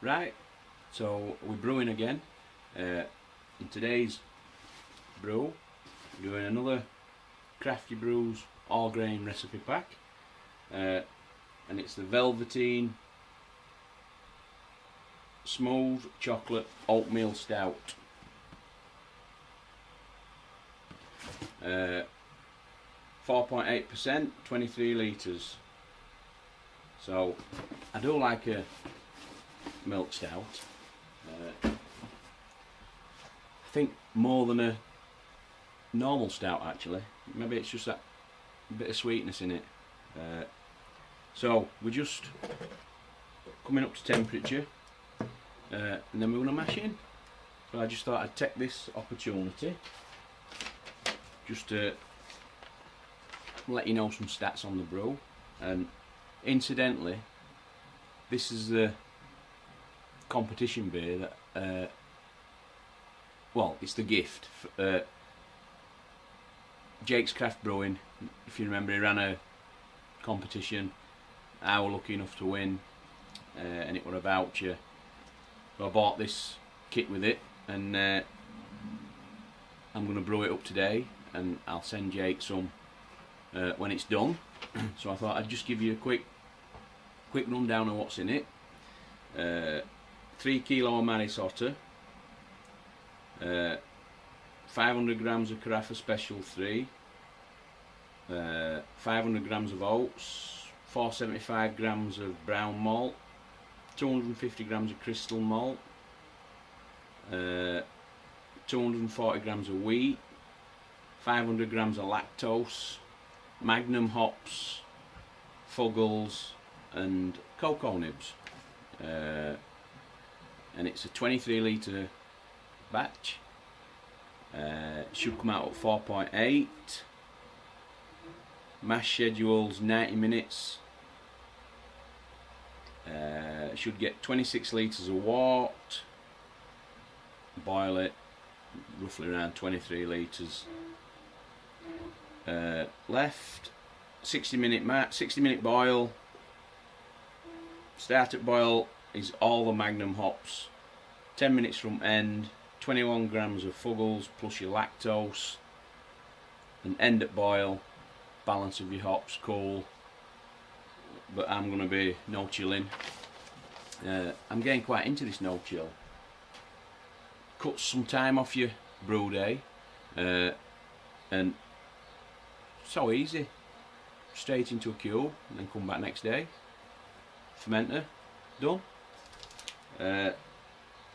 Right, so we're brewing again. In today's brew, we're doing another Crafty Brews all grain recipe pack, and it's the Velveteen Smooth Chocolate Oatmeal Stout. 4.8%, 23 litres. So I do like a milk stout. I think more than a normal stout actually. Maybe it's just that bit of sweetness in it. So we're just coming up to temperature, and then we're going to mash in. So I just thought I'd take this opportunity just to let you know some stats on the brew. And incidentally, this is the competition beer that well, it's the gift. Jake's Craft Brewing, if you remember, he ran a competition. I was lucky enough to win, and it was a voucher. So I bought this kit with it, and I'm going to brew it up today, and I'll send Jake some when it's done. So I thought I'd just give you a quick rundown of what's in it. 3 kilo of Marisota, 500 grams of Carafa Special 3, 500 grams of oats, 475 grams of brown malt, 250 grams of crystal malt, 240 grams of wheat, 500 grams of lactose, magnum hops, fuggles and cocoa nibs. And it's a 23 litre batch. It should come out at 4.8. Mash schedule's 90 minutes. Should get 26 litres of water. Boil it roughly around 23 litres. Left 60 minute boil. Start at boil is all the magnum hops. 10 minutes from end. 21 grams of fuggles plus your lactose, and end at boil. Balance of your hops, cool. But I'm going to be no chilling. I'm getting quite into this no chill. Cuts some time off your brew day, and so easy. Straight into a cube and then come back next day. Fermenter, done.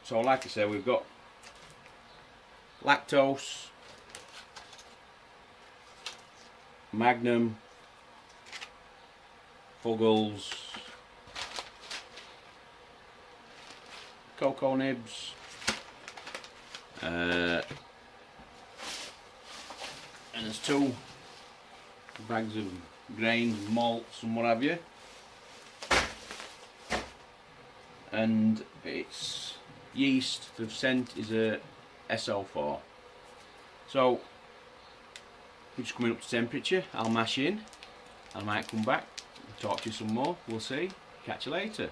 So like I said, we've got lactose, magnum, fuggles, cocoa nibs, and there's 2 bags of grains, malts and what have you, and its yeast, the scent is a SO4. So we're just coming up to temperature. I'll mash in. I might come back and talk to you some more. We'll see. Catch you later.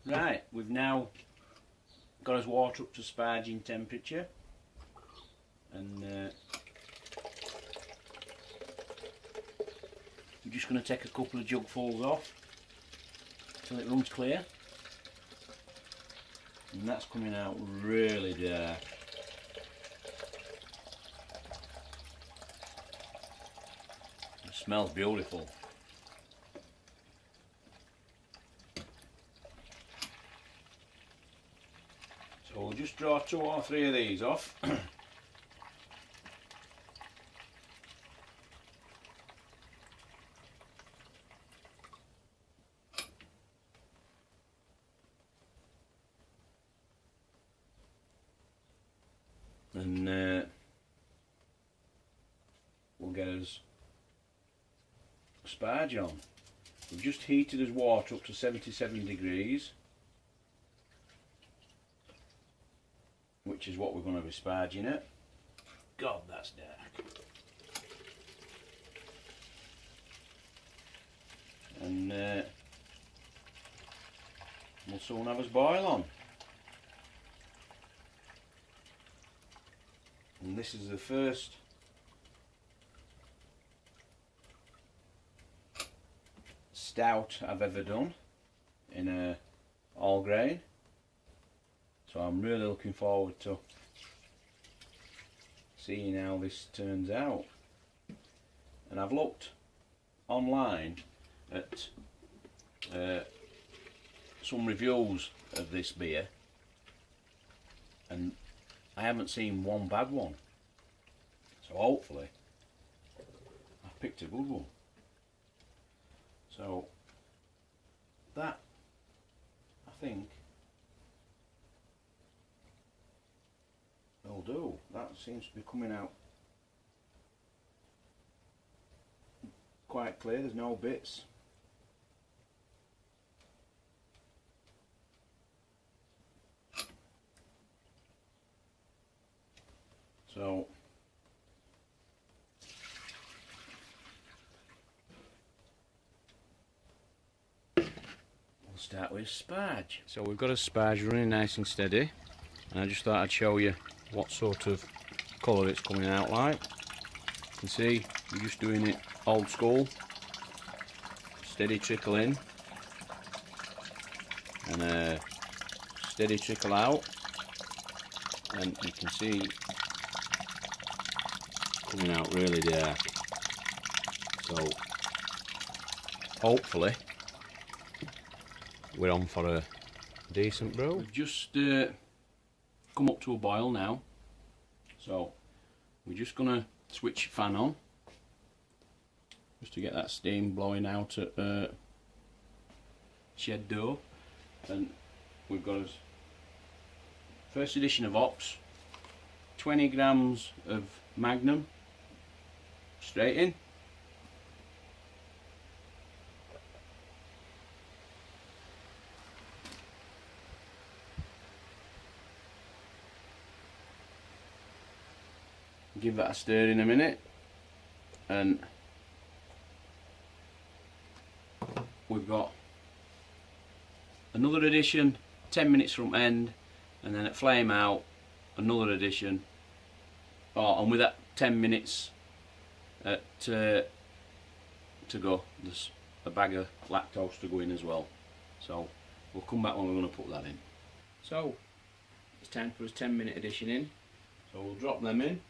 Right, we've now got his water up to sparging temperature, and we're just going to take a couple of jugfuls off till it runs clear. And that's coming out really dark. It smells beautiful. So we'll just draw 2 or 3 of these off. And we'll get us sparge on. We've just heated his water up to 77 degrees, which is what we're going to be sparging at. God, that's dark. And We'll soon have us boil on. And this is the first stout I've ever done in a all grain, so I'm really looking forward to seeing how this turns out. And I've looked online at some reviews of this beer, and I haven't seen one bad one, so hopefully I've picked a good one. So that, I think, will do. That seems to be coming out quite clear, there's no bits. So we'll start with sparge. So we've got a sparge running nice and steady, and I just thought I'd show you what sort of colour it's coming out like. You can see we're just doing it old school, steady trickle in and a steady trickle out, and you can see coming out really dark. So hopefully we're on for a decent brew. We've just come up to a boil now, so we're just gonna switch fan on just to get that steam blowing out at shed door. And we've got us first edition of hops, 20 grams of Magnum straight in. Give that a stir in a minute, and we've got another addition 10 minutes from end, and then at flame out another addition. Oh, and with that 10 minutes to go, there's a bag of lactose to go in as well, so we'll come back when we're going to put that in. So it's time for his 10-minute addition in, so we'll drop them in,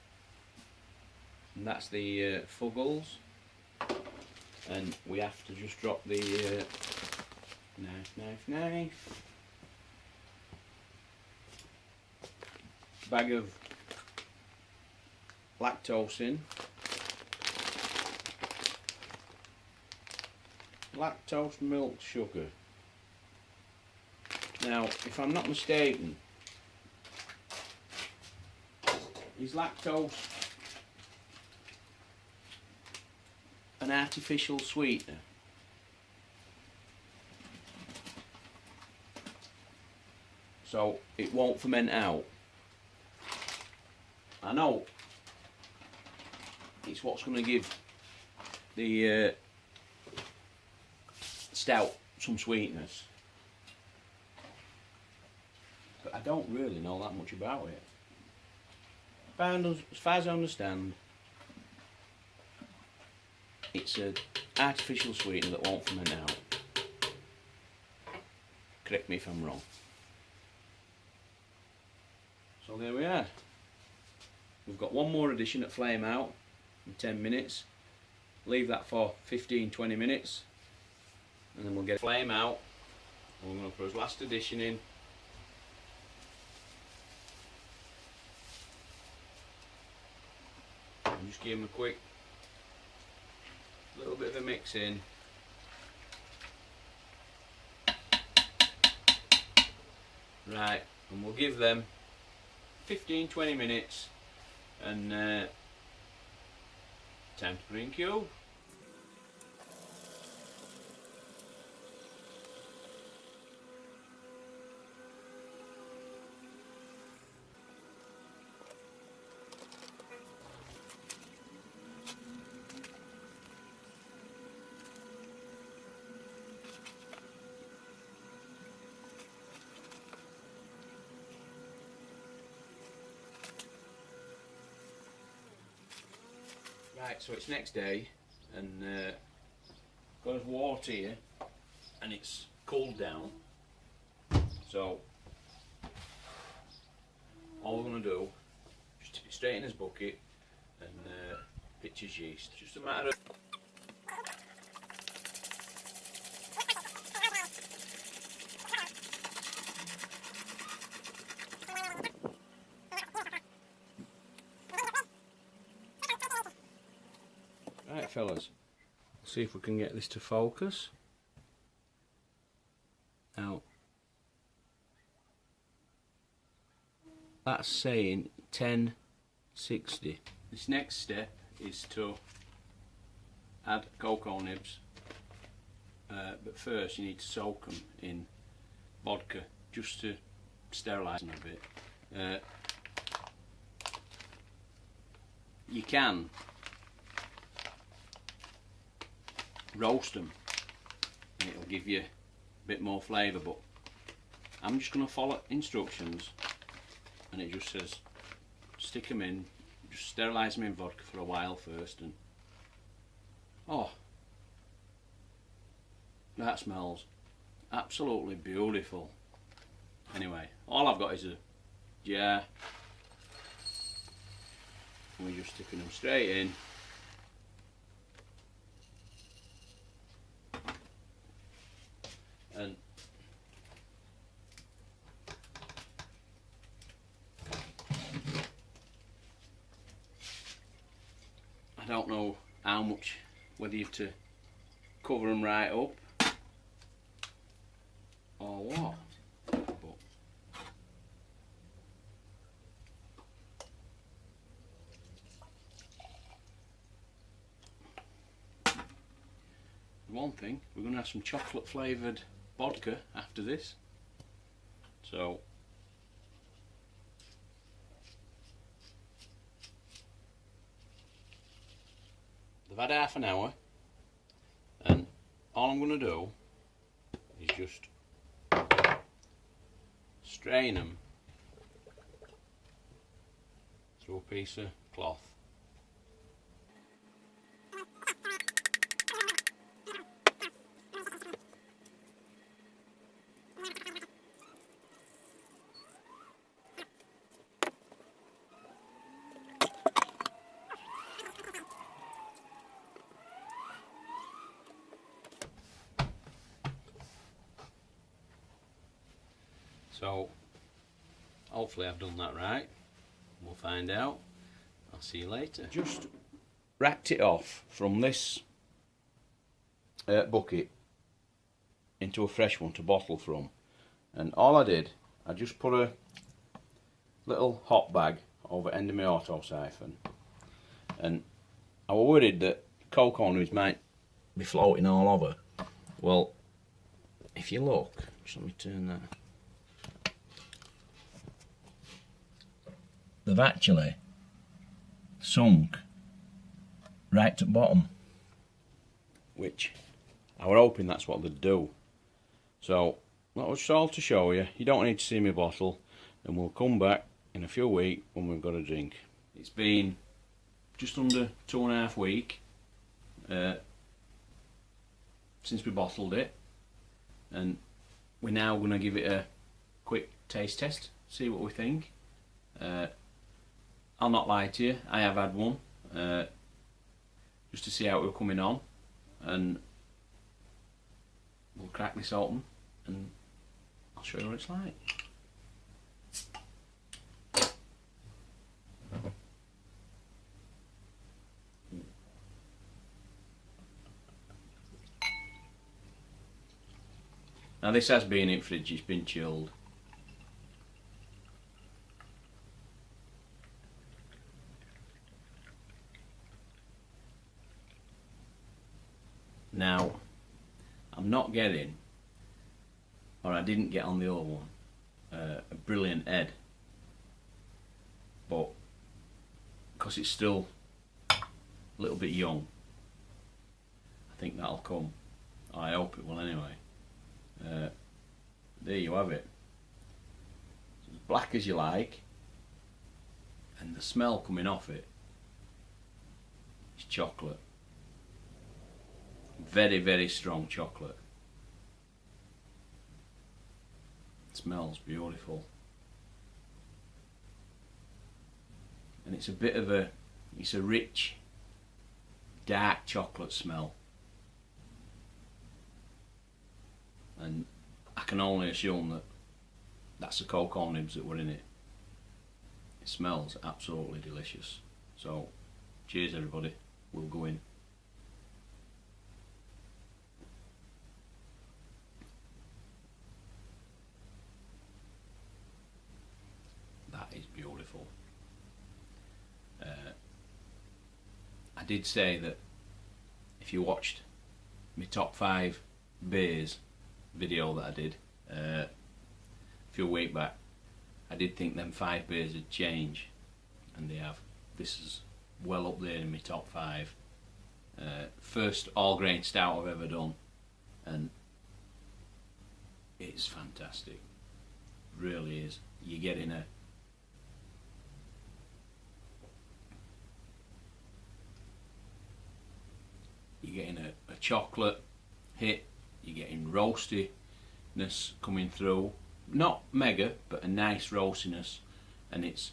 and that's the fuggles, and we have to just drop the knife bag of lactose in. Lactose, milk, sugar. Now, if I'm not mistaken, is lactose an artificial sweetener? So it won't ferment out. I know it's what's going to give the stout some sweetness, but I don't really know that much about it. As far as I understand, it's an artificial sweetener that won't ferment out. Correct me if I'm wrong. So there we are. We've got one more addition at flame out in 10 minutes. Leave that for 15-20 minutes, and then we'll get flame out, and we're going to put his last addition in. And just give him a quick little bit of a mix in. Right, and we'll give them 15-20 minutes, and time to bring cube. Right, so it's next day, and got his water here, and it's cooled down. So all we're going to do is tip it straight in his bucket and pitch his yeast. Just a matter of right, fellas, see if we can get this to focus. Now, that's saying 1060. This next step is to add cocoa nibs, but first you need to soak them in vodka just to sterilise them a bit. You can roast them and it'll give you a bit more flavour, but I'm just going to follow instructions, and it just says stick them in, just sterilise them in vodka for a while first, and oh, that smells absolutely beautiful. Anyway, all I've got is a jar, and we're just sticking them straight in. And I don't know how much, whether you have to cover them right up or what, but one thing, we're going to have some chocolate flavoured vodka after this, so they've had half an hour, and all I'm going to do is just strain them through a piece of cloth. So hopefully I've done that right. We'll find out. I'll see you later. Just racked it off from this bucket into a fresh one to bottle from, and all I did, I just put a little hot bag over the end of my auto siphon, and I was worried that cocoa nibs might be floating all over. Well, if you look, just let me turn that. They've actually sunk right to the bottom, which I was hoping that's what they'd do. So that was all to show you. You don't need to see my bottle, and we'll come back in a few weeks when we've got a drink. It's been just under 2.5 weeks since we bottled it, and we're now going to give it a quick taste test, see what we think. I'll not lie to you, I have had one just to see how it was coming on, and we'll crack this open and I'll show you what it's like. Now this has been in fridge, it's been chilled. Now, I'm not getting, or I didn't get on the other one, a brilliant head, but because it's still a little bit young, I think that'll come. I hope it will anyway. There you have it. It's as black as you like, and the smell coming off it is chocolate. Very, very strong chocolate. It smells beautiful. And it's a bit of a, it's a rich, dark chocolate smell. And I can only assume that that's the cocoa nibs that were in it. It smells absolutely delicious. So, cheers everybody, we'll go in. That is beautiful. I did say that if you watched my top 5 beers video that I did a few weeks back, I did think them 5 beers would change, and they have. This is well up there in my top 5. First all grain stout I've ever done, and it's fantastic. Really is. You're getting a chocolate hit, you're getting roastiness coming through, not mega, but a nice roastiness, and it's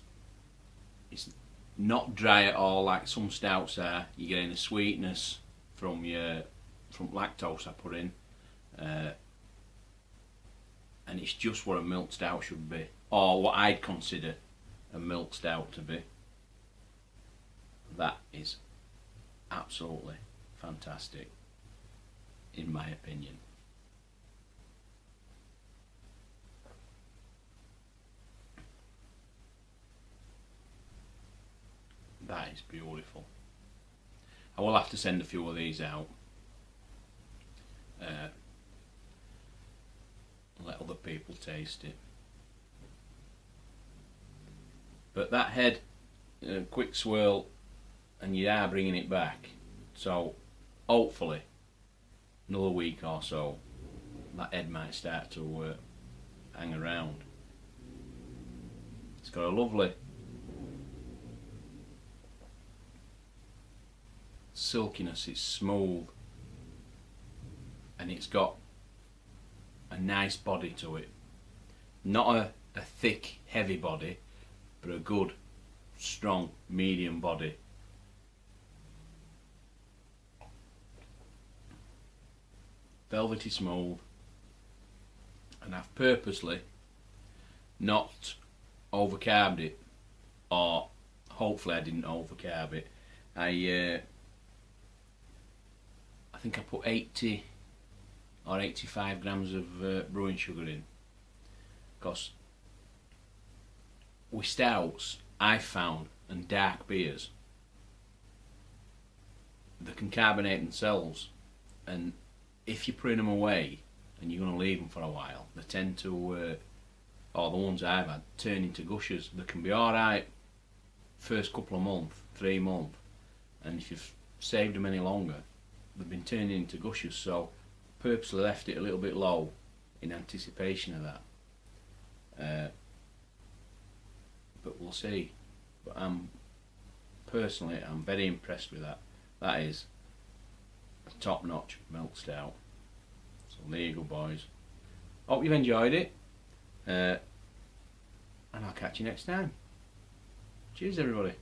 not dry at all like some stouts are. You're getting a sweetness from lactose I put in, and it's just what a milk stout should be, or what I'd consider a milk stout to be. That is absolutely fantastic, in my opinion. That is beautiful. I will have to send a few of these out. Let other people taste it. But that head, quick swirl, and you are bringing it back. So hopefully another week or so that head might start to hang around. It's got a lovely silkiness, it's smooth, and it's got a nice body to it. Not a thick heavy body, but a good strong medium body. Velvety smooth, and I've purposely not overcarbed it, or hopefully I didn't overcarb it. I think I put 80 or 85 grams of brewing sugar in, because with stouts I've found, and dark beers, they can carbonate themselves, and if you're putting them away and you're going to leave them for a while, they tend to, or the ones I've had, turn into gushers. They can be alright first couple of months, 3 months, and if you've saved them any longer, they've been turning into gushers. So purposely left it a little bit low in anticipation of that. But we'll see. But personally, I'm very impressed with that. That is a top-notch milk stout. So there you go, boys. Hope you've enjoyed it, and I'll catch you next time. Cheers, everybody.